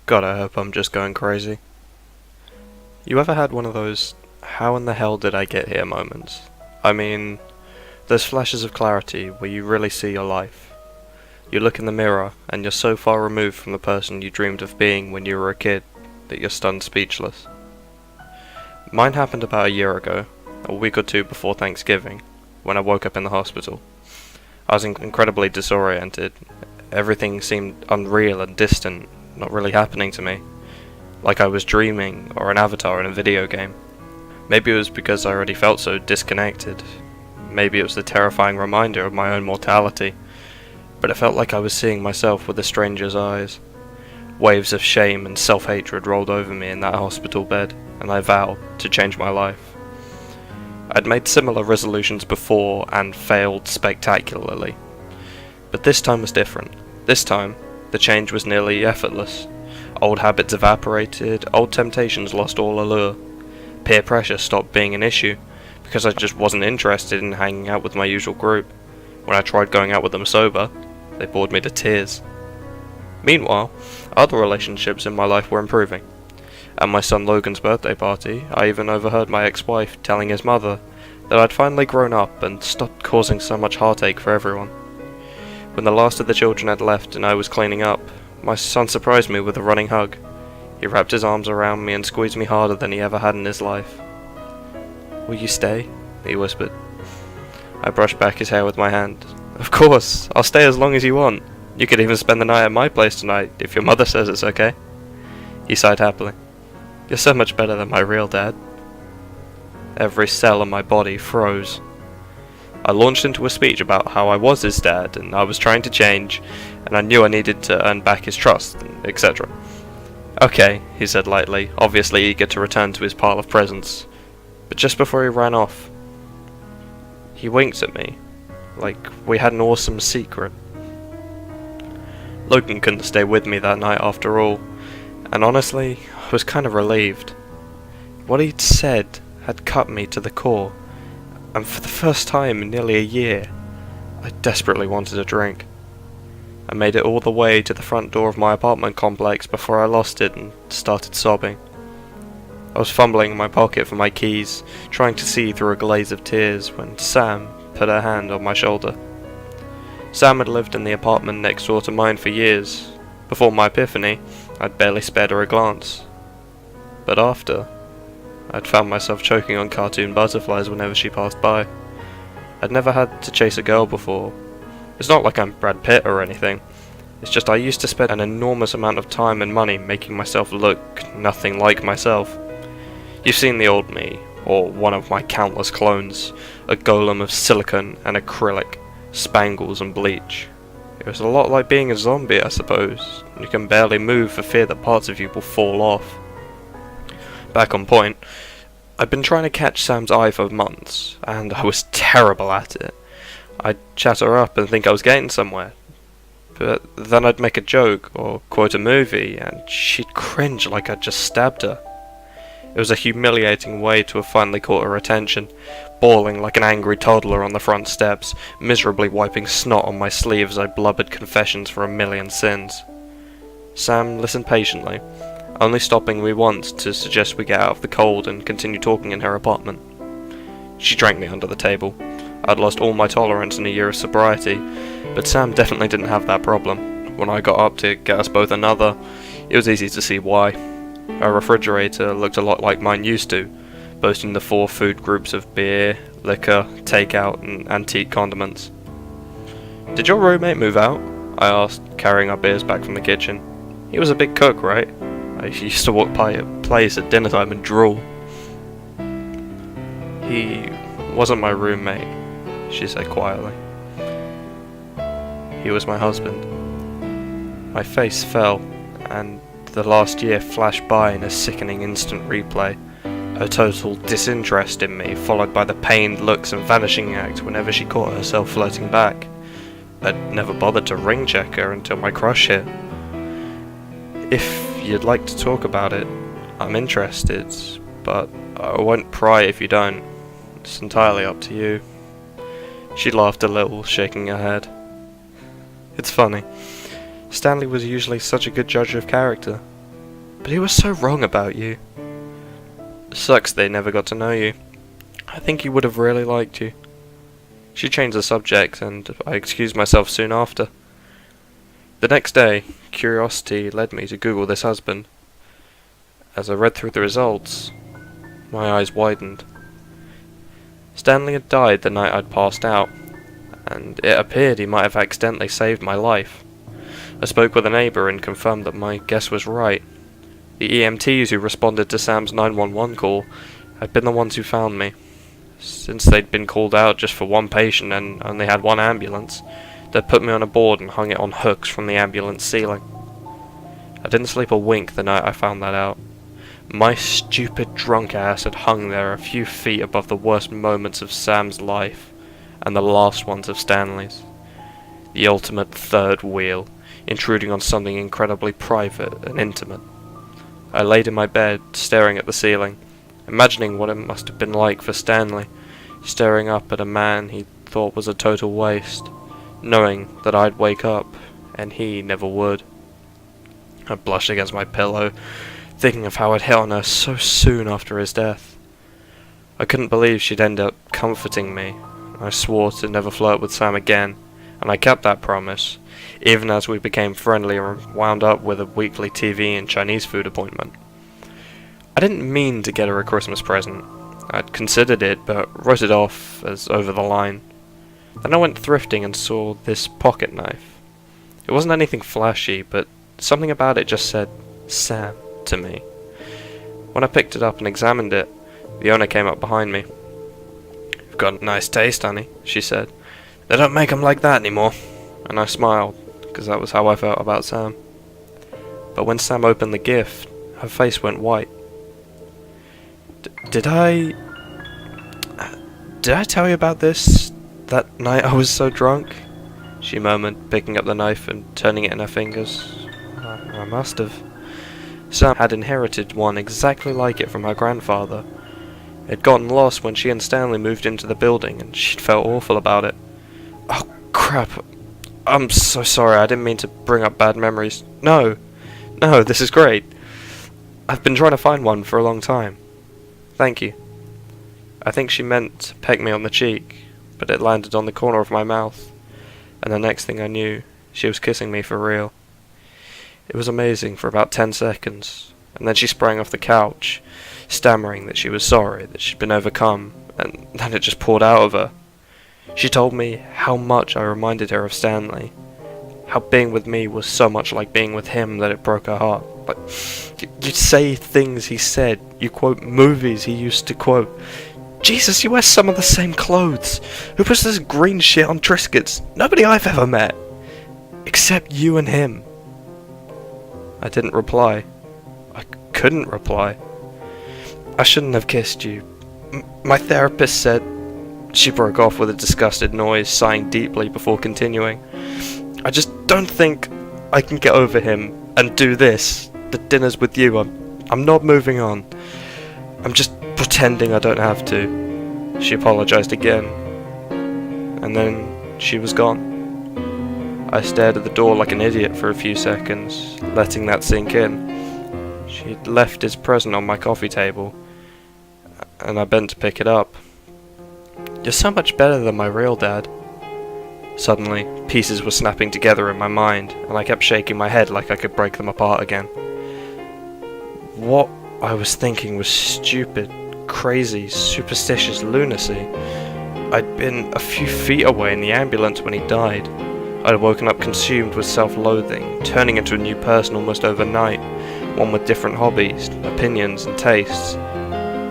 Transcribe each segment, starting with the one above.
God, I hope I'm just going crazy. You ever had one of those how in the hell did I get here moments? I mean, those flashes of clarity where you really see your life. You look in the mirror and you're so far removed from the person you dreamed of being when you were a kid that you're stunned speechless. Mine happened about a year ago, a week or two before Thanksgiving, when I woke up in the hospital. I was incredibly disoriented. Everything seemed unreal and distant, not really happening to me. Like I was dreaming, or an avatar in a video game. Maybe it was because I already felt so disconnected. Maybe it was the terrifying reminder of my own mortality. But it felt like I was seeing myself with a stranger's eyes. Waves of shame and self-hatred rolled over me in that hospital bed, and I vowed to change my life. I'd made similar resolutions before and failed spectacularly. But this time was different. This time, the change was nearly effortless. Old habits evaporated, old temptations lost all allure. Peer pressure stopped being an issue, because I just wasn't interested in hanging out with my usual group. When I tried going out with them sober, they bored me to tears. Meanwhile, other relationships in my life were improving. At my son Logan's birthday party, I even overheard my ex-wife telling his mother that I'd finally grown up and stopped causing so much heartache for everyone. When the last of the children had left and I was cleaning up, my son surprised me with a running hug. He wrapped his arms around me and squeezed me harder than he ever had in his life. "Will you stay?" he whispered. I brushed back his hair with my hand. "Of course, I'll stay as long as you want. You could even spend the night at my place tonight, if your mother says it's okay." He sighed happily. "You're so much better than my real dad." Every cell in my body froze. I launched into a speech about how I was his dad, and I was trying to change, and I knew I needed to earn back his trust, etc. "Okay," he said lightly, obviously eager to return to his pile of presents. But just before he ran off, he winked at me, like we had an awesome secret. Logan couldn't stay with me that night after all, and honestly, I was kind of relieved. What he'd said had cut me to the core, and for the first time in nearly a year, I desperately wanted a drink. I made it all the way to the front door of my apartment complex before I lost it and started sobbing. I was fumbling in my pocket for my keys, trying to see through a glaze of tears, when Sam put her hand on my shoulder. Sam had lived in the apartment next door to mine for years. Before my epiphany, I'd barely spared her a glance. But after, I'd found myself choking on cartoon butterflies whenever she passed by. I'd never had to chase a girl before. It's not like I'm Brad Pitt or anything. It's just I used to spend an enormous amount of time and money making myself look nothing like myself. You've seen the old me, or one of my countless clones, a golem of silicone and acrylic, spangles and bleach. It was a lot like being a zombie, I suppose. You can barely move for fear that parts of you will fall off. Back on point, I'd been trying to catch Sam's eye for months, and I was terrible at it. I'd chat her up and think I was getting somewhere. But then I'd make a joke, or quote a movie, and she'd cringe like I'd just stabbed her. It was a humiliating way to have finally caught her attention, bawling like an angry toddler on the front steps, miserably wiping snot on my sleeve as I blubbered confessions for a million sins. Sam listened patiently, only stopping me once to suggest we get out of the cold and continue talking in her apartment. She drank me under the table. I'd lost all my tolerance in a year of sobriety, but Sam definitely didn't have that problem. When I got up to get us both another, it was easy to see why. Her refrigerator looked a lot like mine used to, boasting the 4 food groups of beer, liquor, takeout, and antique condiments. "Did your roommate move out?" I asked, carrying our beers back from the kitchen. "He was a big cook, right? I used to walk by a place at dinner time and drool." "He wasn't my roommate," she said quietly. "He was my husband." My face fell, and the last year flashed by in a sickening instant replay. A total disinterest in me, followed by the pained looks and vanishing act whenever she caught herself flirting back. I'd never bothered to ring check her until my crush hit. "If you'd like to talk about it, I'm interested, but I won't pry if you don't. It's entirely up to you." She laughed a little, shaking her head. It's funny. Stanley was usually such a good judge of character. But he was so wrong about you. Sucks they never got to know you. I think he would have really liked you. She changed the subject, and I excused myself soon after. The next day, curiosity led me to Google this husband. As I read through the results, my eyes widened. Stanley had died the night I'd passed out, and it appeared he might have accidentally saved my life. I spoke with a neighbour and confirmed that my guess was right. The EMTs who responded to Sam's 911 call had been the ones who found me. Since they'd been called out just for one patient and only had one ambulance, they'd put me on a board and hung it on hooks from the ambulance ceiling. I didn't sleep a wink the night I found that out. My stupid drunk ass had hung there a few feet above the worst moments of Sam's life, and the last ones of Stanley's. The ultimate third wheel, intruding on something incredibly private and intimate. I laid in my bed, staring at the ceiling, imagining what it must have been like for Stanley, staring up at a man he thought was a total waste, knowing that I'd wake up, and he never would. I blushed against my pillow, thinking of how I'd hit on her so soon after his death. I couldn't believe she'd end up comforting me. I swore to never flirt with Sam again, and I kept that promise, even as we became friendly and wound up with a weekly TV and Chinese food appointment. I didn't mean to get her a Christmas present. I'd considered it, but wrote it off as over the line. Then I went thrifting and saw this pocket knife. It wasn't anything flashy, but something about it just said, Sam, to me. When I picked it up and examined it, the owner came up behind me. "You've got a nice taste, honey," she said. "They don't make 'em like that anymore." And I smiled, because that was how I felt about Sam. But when Sam opened the gift, her face went white. Did I tell you about this, that night I was so drunk?" she murmured, picking up the knife and turning it in her fingers. I must have. Sam had inherited one exactly like it from her grandfather. It had gotten lost when she and Stanley moved into the building, and she'd felt awful about it. "Oh, crap. I'm so sorry, I didn't mean to bring up bad memories." No, this is great. I've been trying to find one for a long time. Thank you." I think she meant to peck me on the cheek, but it landed on the corner of my mouth, and the next thing I knew, she was kissing me for real. It was amazing for about 10 seconds, and then she sprang off the couch, stammering that she was sorry, that she'd been overcome, and then it just poured out of her. She told me how much I reminded her of Stanley, how being with me was so much like being with him that it broke her heart. Like, you say things he said, you quote movies he used to quote. Jesus, you wear some of the same clothes. Who puts this green shit on Triscuits? Nobody I've ever met. Except you and him. I didn't reply. I couldn't reply. I shouldn't have kissed you. My therapist said... She broke off with a disgusted noise, sighing deeply before continuing. "I just don't think I can get over him and do this. The dinner's with you. I'm not moving on. I'm just pretending I don't have to." She apologized again. And then she was gone. I stared at the door like an idiot for a few seconds, letting that sink in. She'd left his present on my coffee table, and I bent to pick it up. "You're so much better than my real dad." Suddenly, pieces were snapping together in my mind, and I kept shaking my head like I could break them apart again. What I was thinking was stupid, crazy, superstitious lunacy. I'd been a few feet away in the ambulance when he died. I'd woken up consumed with self-loathing, turning into a new person almost overnight, one with different hobbies, opinions, and tastes.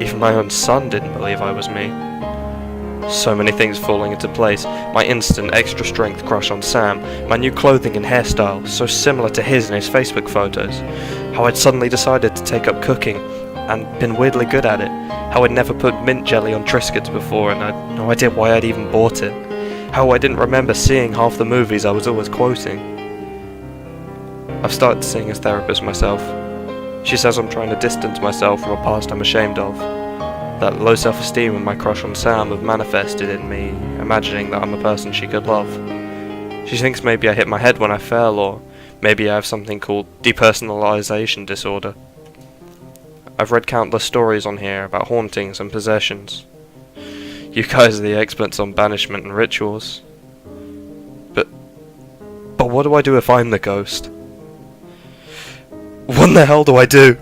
Even my own son didn't believe I was me. So many things falling into place, my instant extra strength crush on Sam, my new clothing and hairstyle, so similar to his in his Facebook photos, how I'd suddenly decided to take up cooking, and been weirdly good at it, how I'd never put mint jelly on Triscuits before and I'd no idea why I'd even bought it, how I didn't remember seeing half the movies I was always quoting. I've started seeing a therapist myself. She says I'm trying to distance myself from a past I'm ashamed of. That low self-esteem and my crush on Sam have manifested in me, imagining that I'm a person she could love. She thinks maybe I hit my head when I fell, or maybe I have something called depersonalization disorder. I've read countless stories on here about hauntings and possessions. You guys are the experts on banishment and rituals. But what do I do if I'm the ghost? What in the hell do I do?